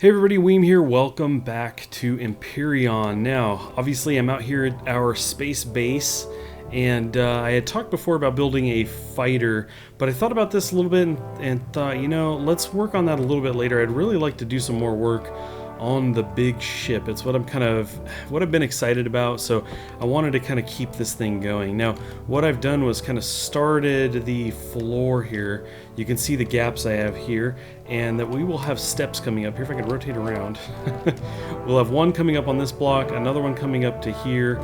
Hey everybody, Weem here. Welcome back to Empyrion. Now, obviously I'm out here at our space base, and I had talked before about building a fighter, but I thought about this a little bit and thought, you know, let's work on that a little bit later. I'd really like to do some more work on the big ship. It's what I've been excited about, so I wanted to kind of keep this thing going. Now, what I've done was kind of started the floor here. You can see the gaps I have here, and that we will have steps coming up here. If I could rotate around. We'll have one coming up on this block, another one coming up to here,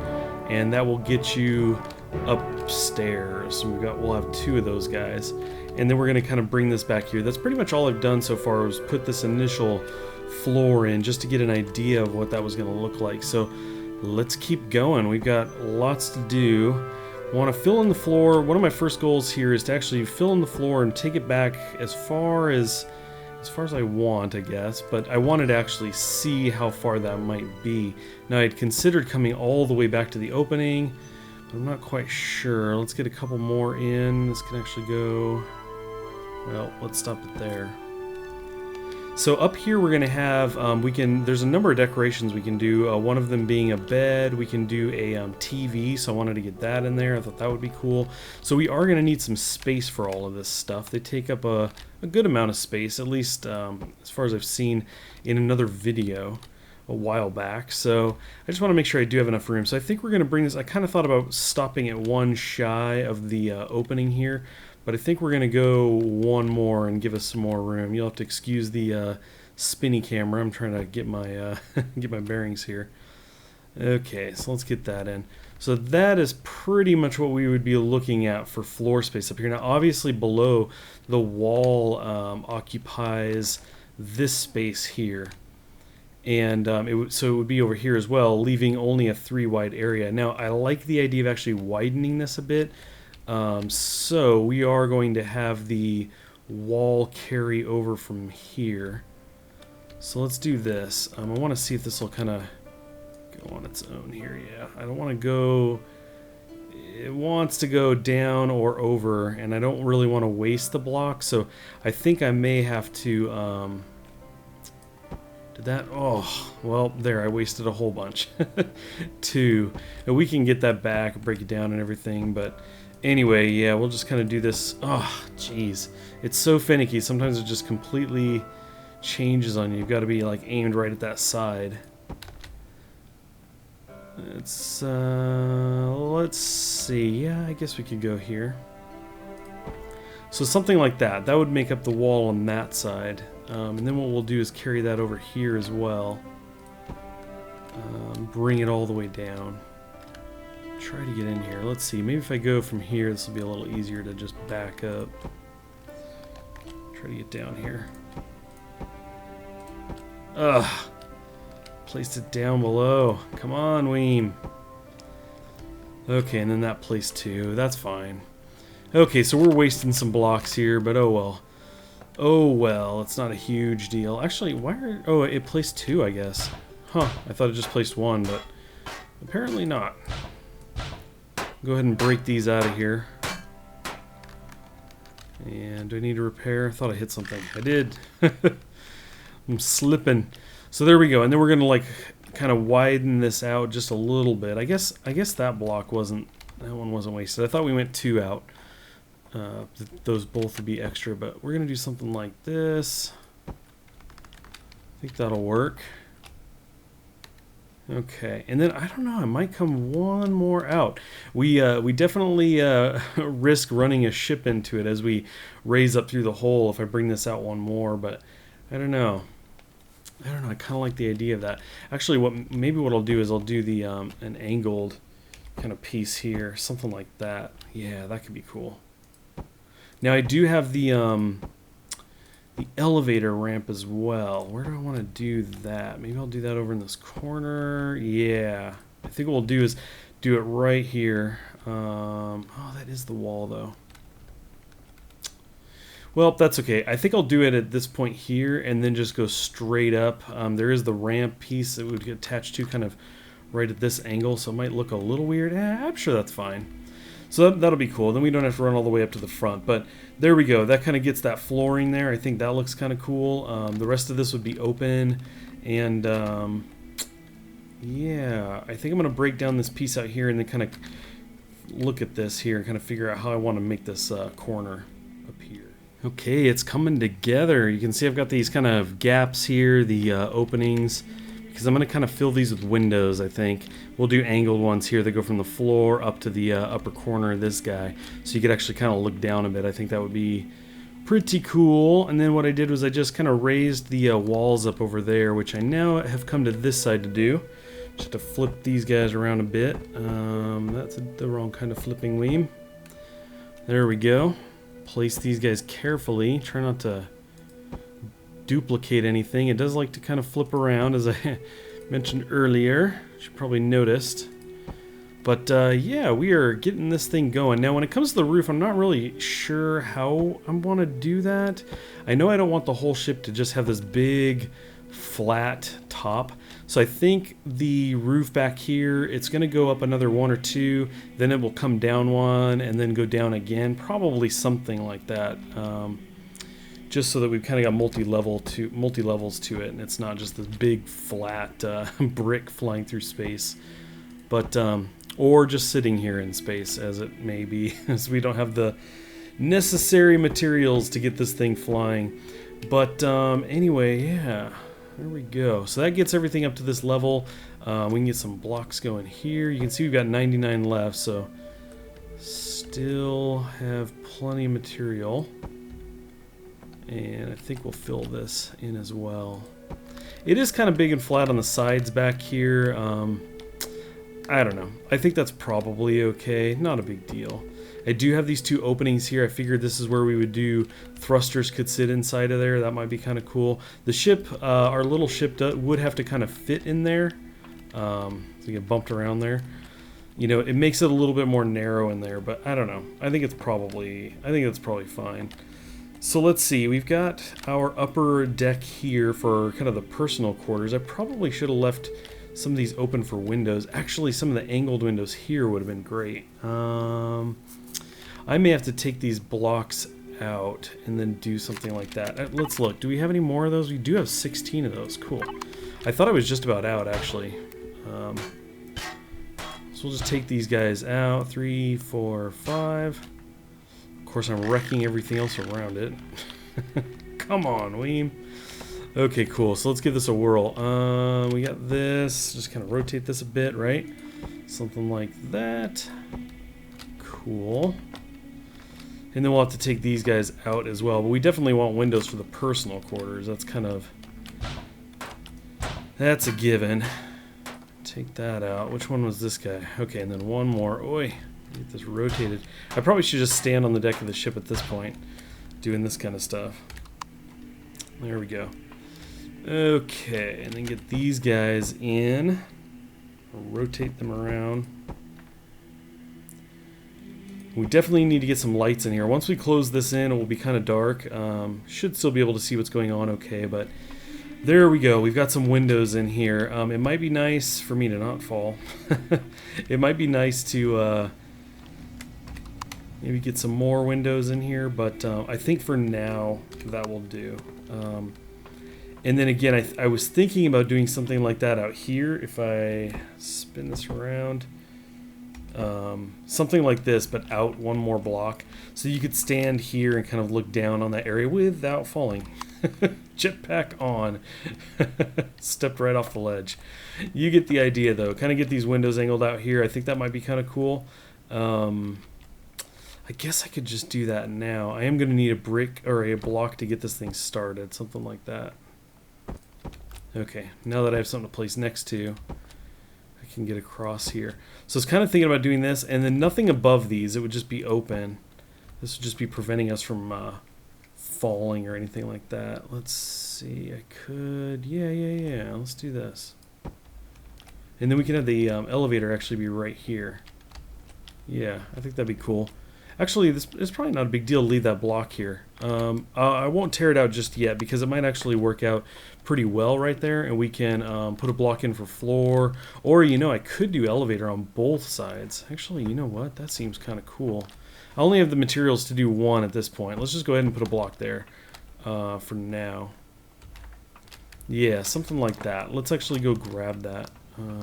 and that will get you upstairs. We'll have two of those guys, and then we're going to kind of bring this back here. That's pretty much all I've done so far, was put this initial floor in just to get an idea of what that was going to look like. So let's keep going. We've got lots to do. I want to fill in the floor. One of my first goals here is to actually fill in the floor and take it back as far as I want, I guess, but I wanted to actually see how far that might be. Now, I'd considered coming all the way back to the opening, but I'm not quite sure. Let's get a couple more in. This can actually go, well, let's stop it there. So up here we're going to have, there's a number of decorations we can do, one of them being a bed. We can do a TV, so I wanted to get that in there. I thought that would be cool. So we are going to need some space for all of this stuff. They take up a good amount of space, at least as far as I've seen in another video a while back. So I just want to make sure I do have enough room. So I think we're going to bring this, I kind of thought about stopping at one shy of the opening here, but I think we're going to go one more and give us some more room. You'll have to excuse the spinny camera. I'm trying to get my get my bearings here. Okay, so let's get that in. So that is pretty much what we would be looking at for floor space up here. Now, obviously below, the wall occupies this space here. And so it would be over here as well, leaving only a 3 wide area. Now, I like the idea of actually widening this a bit. So we are going to have the wall carry over from here. So let's do this. I want to see if this will kind of go on its own here. Yeah, I don't want to go, it wants to go down or over, and I don't really want to waste the block, so I think I may have to did that? Oh, well, there, I wasted a whole bunch. 2. And we can get that back, break it down and everything, but anyway, yeah, we'll just kind of do this. Oh, jeez. It's so finicky. Sometimes it just completely changes on you. You've got to be like aimed right at that side. Let's see. Yeah, I guess we could go here. So something like that. That would make up the wall on that side. And then what we'll do is carry that over here as well. Bring it all the way down. Try to get in here. Let's see. Maybe if I go from here, this will be a little easier to just back up. Try to get down here. Ugh. Placed it down below. Come on, Weem. Okay, and then that placed 2. That's fine. Okay, so we're wasting some blocks here, but oh well. Oh well, it's not a huge deal. Actually, oh, it placed 2, I guess. Huh, I thought it just placed 1, but apparently not. Go ahead and break these out of here. And do I need to repair? I thought I hit something. I did. I'm slipping. So there we go. And then we're going to like kind of widen this out just a little bit. I guess that block wasn't, that one wasn't wasted. I thought we went 2 out. Those both would be extra, but we're going to do something like this. I think that'll work. Okay, and then I don't know, I might come one more out. We definitely risk running a ship into it as we raise up through the hole if I bring this out one more, but I don't know. I kind of like the idea of that. Actually, maybe what I'll do is I'll do the an angled kind of piece here, something like that. Yeah, that could be cool. Now I do have the elevator ramp as well. Where do I want to do that? Maybe I'll do that over in this corner. Yeah, I think what we'll do is do it right here. Oh, that is the wall though. Well, that's okay. I think I'll do it at this point here and then just go straight up. There is the ramp piece that would get attached to kind of right at this angle, so it might look a little weird. I'm sure that's fine. So that'll be cool. Then we don't have to run all the way up to the front. But there we go. That kind of gets that flooring there. I think that looks kind of cool. The rest of this would be open. And yeah, I think I'm going to break down this piece out here and then kind of look at this here and kind of figure out how I want to make this corner up here. Okay, it's coming together. You can see I've got these kind of gaps here, the openings, because I'm going to kind of fill these with windows, I think. We'll do angled ones here that go from the floor up to the upper corner of this guy. So you could actually kind of look down a bit. I think that would be pretty cool. And then what I did was I just kind of raised the walls up over there, which I now have come to this side to do. Just to flip these guys around a bit. That's the wrong kind of flipping weave. There we go. Place these guys carefully. Try not to duplicate anything. It does like to kind of flip around, as I mentioned earlier. You probably noticed. But yeah, we are getting this thing going. Now when it comes to the roof, I'm not really sure how I want to do that. I know I don't want the whole ship to just have this big flat top. So I think the roof back here, it's going to go up another 1 or 2, then it will come down 1 and then go down again. Probably something like that. Just so that we've kind of got multi-levels to it, and it's not just this big flat brick flying through space. But or just sitting here in space, as it may be, as we don't have the necessary materials to get this thing flying. But anyway, yeah, there we go. So that gets everything up to this level. We can get some blocks going here. You can see we've got 99 left, so still have plenty of material. And I think we'll fill this in as well. It is kind of big and flat on the sides back here. I don't know. I think that's probably okay. Not a big deal. I do have these 2 openings here. I figured this is where we would do thrusters could sit inside of there. That might be kind of cool. The ship, our little ship would have to kind of fit in there. So you get bumped around there. You know, it makes it a little bit more narrow in there, but I don't know. I think that's probably fine. So let's see, we've got our upper deck here for kind of the personal quarters. I probably should have left some of these open for windows. Actually, some of the angled windows here would have been great. I may have to take these blocks out and then do something like that. Let's look. Do we have any more of those? We do have 16 of those. Cool. I thought I was just about out, actually. So we'll just take these guys out. 3, 4, 5. Of course, I'm wrecking everything else around it. Come on, Weem. Okay, cool. So let's give this a whirl. We got this. Just kind of rotate this a bit, right? Something like that. Cool. And then we'll have to take these guys out as well. But we definitely want windows for the personal quarters. That's kind of... that's a given. Take that out. Which one was this guy? Okay, and then one more. Oi. Get this rotated. I probably should just stand on the deck of the ship at this point, doing this kind of stuff. There we go. Okay, and then get these guys in. Rotate them around. We definitely need to get some lights in here. Once we close this in, it will be kind of dark. Should still be able to see what's going on okay, but there we go. We've got some windows in here. It might be nice for me to not fall. It might be nice to... maybe get some more windows in here, but I think for now that will do. And then again, I was thinking about doing something like that out here. If I spin this around, something like this, but out one more block. So you could stand here and kind of look down on that area without falling. Jetpack on. Stepped right off the ledge. You get the idea though. Kind of get these windows angled out here. I think that might be kind of cool. I guess I could just do that now. I am going to need a brick or a block to get this thing started. Something like that. Okay, now that I have something to place next to, I can get across here. So I was kind of thinking about doing this, and then nothing above these. It would just be open. This would just be preventing us from falling or anything like that. Let's see. I could... Yeah. Let's do this. And then we can have the elevator actually be right here. Yeah, I think that'd be cool. Actually, it's probably not a big deal to leave that block here. I won't tear it out just yet because it might actually work out pretty well right there, and we can put a block in for floor, or I could do elevator on both sides. Actually, you know what? That seems kind of cool. I only have the materials to do one at this point. Let's just go ahead and put a block there for now. Yeah, something like that. Let's actually go grab that.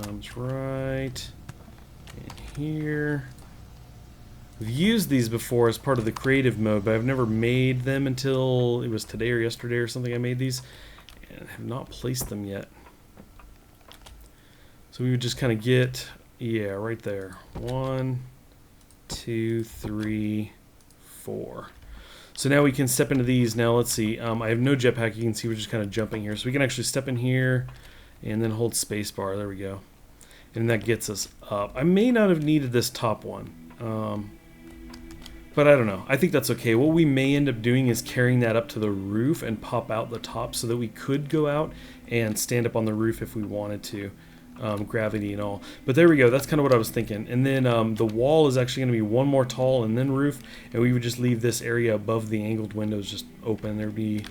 It's right in here. I've used these before as part of the creative mode, but I've never made them until it was today or yesterday or something I made these, and have not placed them yet. So we would just kind of get, yeah, right there. 1, 2, 3, 4. So now we can step into these. Now let's see. I have no jetpack. You can see we're just kind of jumping here. So we can actually step in here and then hold spacebar. There we go. And that gets us up. I may not have needed this top one. But I don't know. I think that's okay. What we may end up doing is carrying that up to the roof and pop out the top so that we could go out and stand up on the roof if we wanted to. Gravity and all. But there we go. That's kind of what I was thinking. And then the wall is actually going to be one more tall and then roof. And we would just leave this area above the angled windows just open. There'd be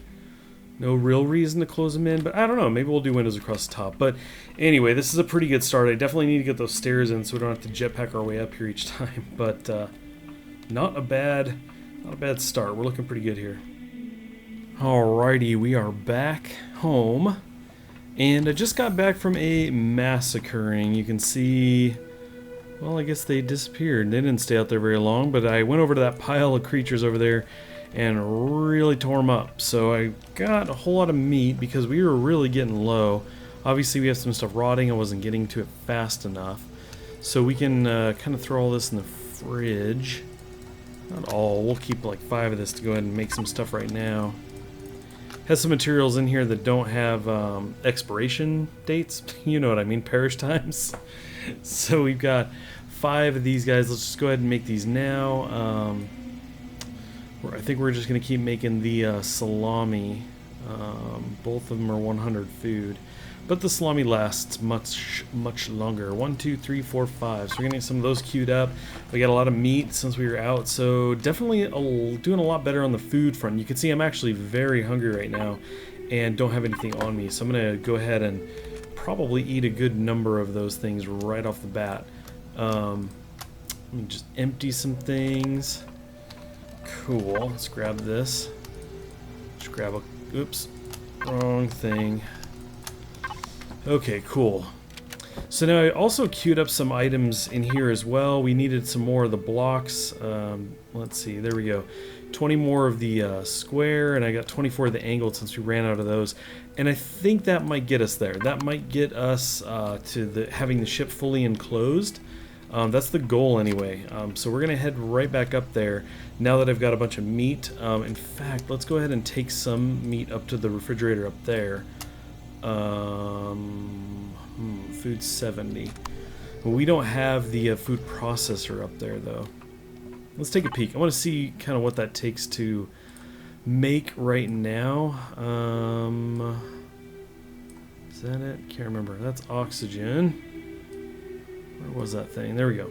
no real reason to close them in. But I don't know. Maybe we'll do windows across the top. But anyway, this is a pretty good start. I definitely need to get those stairs in so we don't have to jetpack our way up here each time. But not a bad start. We're looking pretty good here. Alrighty, we are back home. And I just got back from a massacring. You can see, well, I guess they disappeared. They didn't stay out there very long, but I went over to that pile of creatures over there and really tore them up. So I got a whole lot of meat because we were really getting low. Obviously, we have some stuff rotting. I wasn't getting to it fast enough. So we can kind of throw all this in the fridge. Not all. We'll keep like 5 of this to go ahead and make some stuff right now. Has some materials in here that don't have expiration dates. You know what I mean, perish times. So we've got 5 of these guys. Let's just go ahead and make these now. I think we're just going to keep making the salami. Both of them are 100 food. But the salami lasts much longer. 1, 2, 3, 4, 5. So we're going to get some of those queued up. We got a lot of meat since we were out. So definitely doing a lot better on the food front. You can see I'm actually very hungry right now and don't have anything on me. So I'm going to go ahead and probably eat a good number of those things right off the bat. Let me just empty some things. Cool. Let's grab this. Just grab a... Oops. Wrong thing. Okay, cool. So now I also queued up some items in here as well. We needed some more of the blocks. Let's see, there we go. 20 more of the square, and I got 24 of the angled since we ran out of those. And I think that might get us there. That might get us to having the ship fully enclosed. That's the goal anyway. So we're going to head right back up there now that I've got a bunch of meat. In fact, let's go ahead and take some meat up to the refrigerator up there. Food 70. We don't have the food processor up there though. Let's take a peek. I want to see kind of what that takes to make right now. Is that it? Can't remember. That's oxygen. Where was that thing? There we go.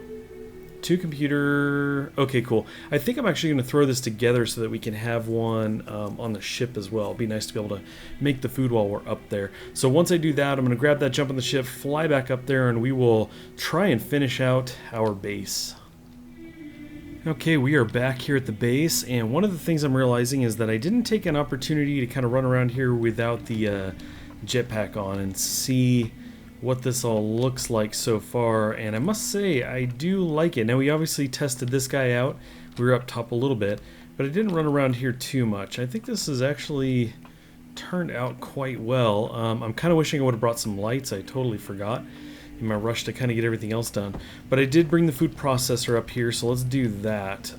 2 computer... Okay, cool. I think I'm actually going to throw this together so that we can have one on the ship as well. It'd be nice to be able to make the food while we're up there. So once I do that, I'm going to grab that, jump on the ship, fly back up there, and we will try and finish out our base. Okay, we are back here at the base, and one of the things I'm realizing is that I didn't take an opportunity to kind of run around here without the jetpack on and see what this all looks like so far, and I must say I do like it. Now we obviously tested this guy out. We were up top a little bit, but I didn't run around here too much. I think this has actually turned out quite well. I'm kind of wishing I would have brought some lights. I totally forgot in my rush to kind of get everything else done. But I did bring the food processor up here, so let's do that.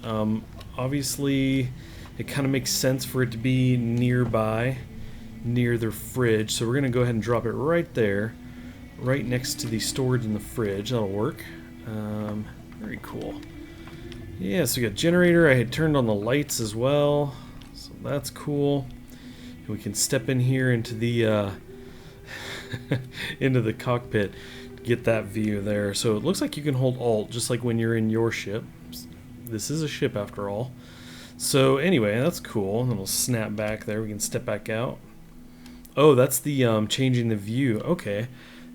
Obviously it kind of makes sense for it to be nearby, near the fridge, so we're going to go ahead and drop it right there. Right next to the storage in the fridge. That'll work. Very cool. Yeah, so we got generator. I had turned on the lights as well, so that's cool. And we can step in here into the into the cockpit to get that view there. So it looks like you can hold Alt just like when you're in your ship. This is a ship after all. So anyway, that's cool. And then we'll snap back there. We can step back out. Oh, that's the changing the view. Okay,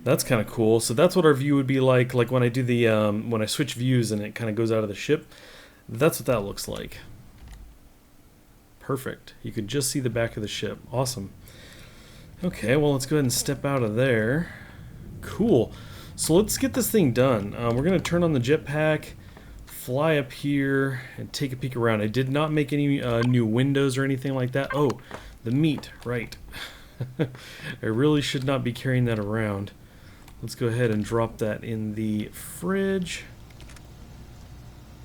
that's kind of cool. So that's what our view would be like when I do the when I switch views and it kind of goes out of the ship. That's what that looks like. Perfect. You could just see the back of the ship. Awesome. Okay, well, let's go ahead and step out of there. Cool. So let's get this thing done. We're going to turn on the jetpack, fly up here, and take a peek around. I did not make any new windows or anything like that. Oh, the meat, right. I really should not be carrying that around. Let's go ahead and drop that in the fridge.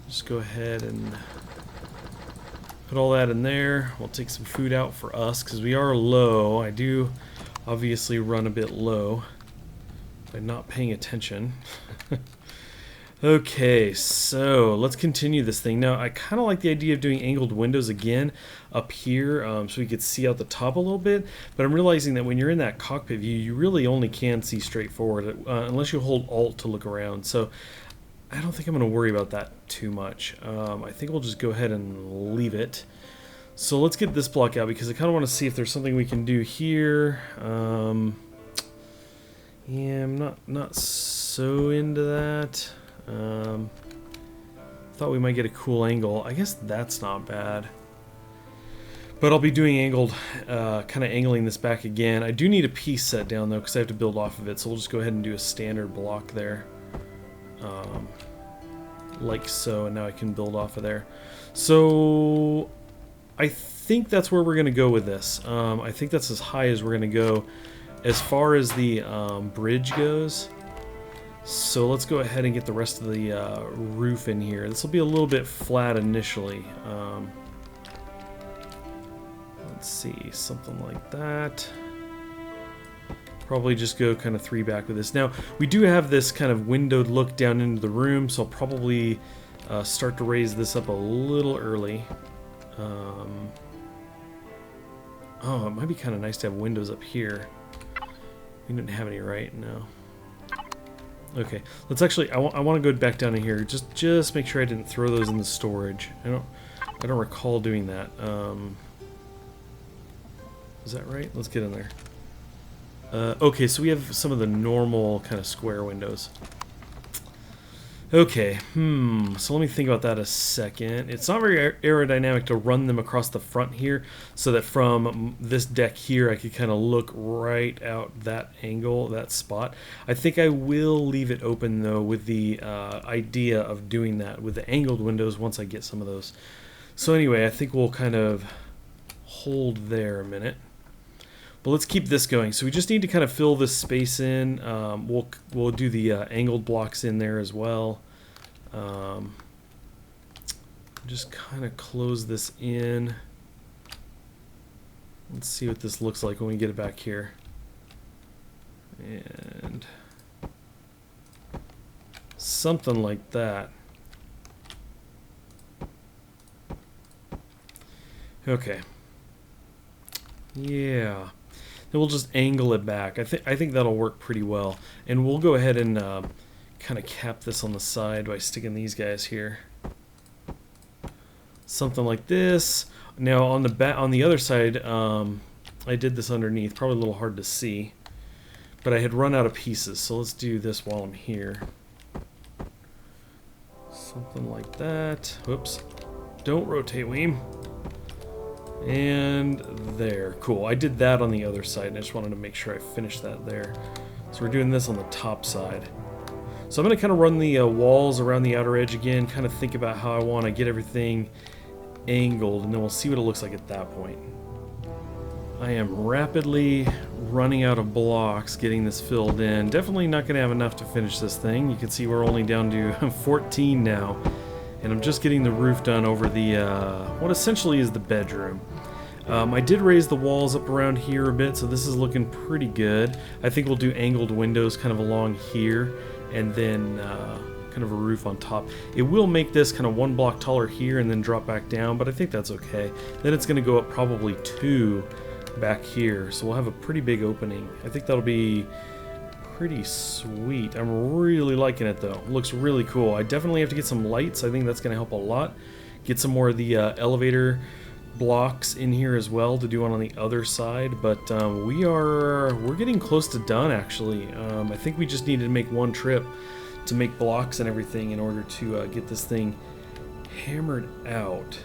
Just go ahead and put all that in there. We'll take some food out for us because we are low. I do obviously run a bit low by not paying attention. Okay, so let's continue this thing. Now, I kind of like the idea of doing angled windows again up here so we could see out the top a little bit, but I'm realizing that when you're in that cockpit view, you really only can see straight forward unless you hold Alt to look around. So I don't think I'm going to worry about that too much. I think we'll just go ahead and leave it. So let's get this block out because I kind of want to see if there's something we can do here. Yeah, I'm not so into that. Thought we might get a cool angle. I guess that's not bad. But I'll be doing angled, kind of angling this back again. I do need a piece set down though because I have to build off of it. So we'll just go ahead and do a standard block there. Like so, and now I can build off of there. So I think that's where we're going to go with this. I think that's as high as we're going to go as far as the bridge goes. So let's go ahead and get the rest of the roof in here. This will be a little bit flat initially. Let's see, something like that. Probably just go kind of 3 back with this. Now, we do have this kind of windowed look down into the room, so I'll probably start to raise this up a little early. Oh, it might be kind of nice to have windows up here. We didn't have any, right? No. Okay, let's actually, I want to go back down in here. Just make sure I didn't throw those in the storage. I don't recall doing that. Is that right? Let's get in there. Okay, so we have some of the normal kind of square windows. Okay, so let me think about that a second. It's not very aerodynamic to run them across the front here, so that from this deck here I could kind of look right out that angle, that spot. I think I will leave it open though with the idea of doing that with the angled windows once I get some of those. So anyway, I think we'll kind of hold there a minute. But let's keep this going. So we just need to kind of fill this space in. We'll do the angled blocks in there as well. Just kind of close this in. Let's see what this looks like when we get it back here. And something like that. Okay. Yeah. Then we'll just angle it back. I think that'll work pretty well. And we'll go ahead and kind of cap this on the side by sticking these guys here. Something like this. Now on the other side, I did this underneath. Probably a little hard to see, but I had run out of pieces. So let's do this while I'm here. Something like that. Whoops! Don't rotate, Weem. And there, cool. I did that on the other side, and I just wanted to make sure I finished that there. So we're doing this on the top side. So I'm going to kind of run the walls around the outer edge again, kind of think about how I want to get everything angled, and then we'll see what it looks like at that point. I am rapidly running out of blocks getting this filled in. Definitely not going to have enough to finish this thing. You can see we're only down to 14 now. And I'm just getting the roof done over the, what essentially is the bedroom. I did raise the walls up around here a bit, so this is looking pretty good. I think we'll do angled windows kind of along here, and then kind of a roof on top. It will make this kind of 1 block taller here and then drop back down, but I think that's okay. Then it's going to go up probably 2 back here, so we'll have a pretty big opening. I think that'll be pretty sweet. I'm really liking it though. It looks really cool. I definitely have to get some lights. I think that's going to help a lot get some more of the elevator blocks in here as well to do one on the other side, but we're getting close to done actually. I think we just needed to make one trip to make blocks and everything in order to get this thing hammered out.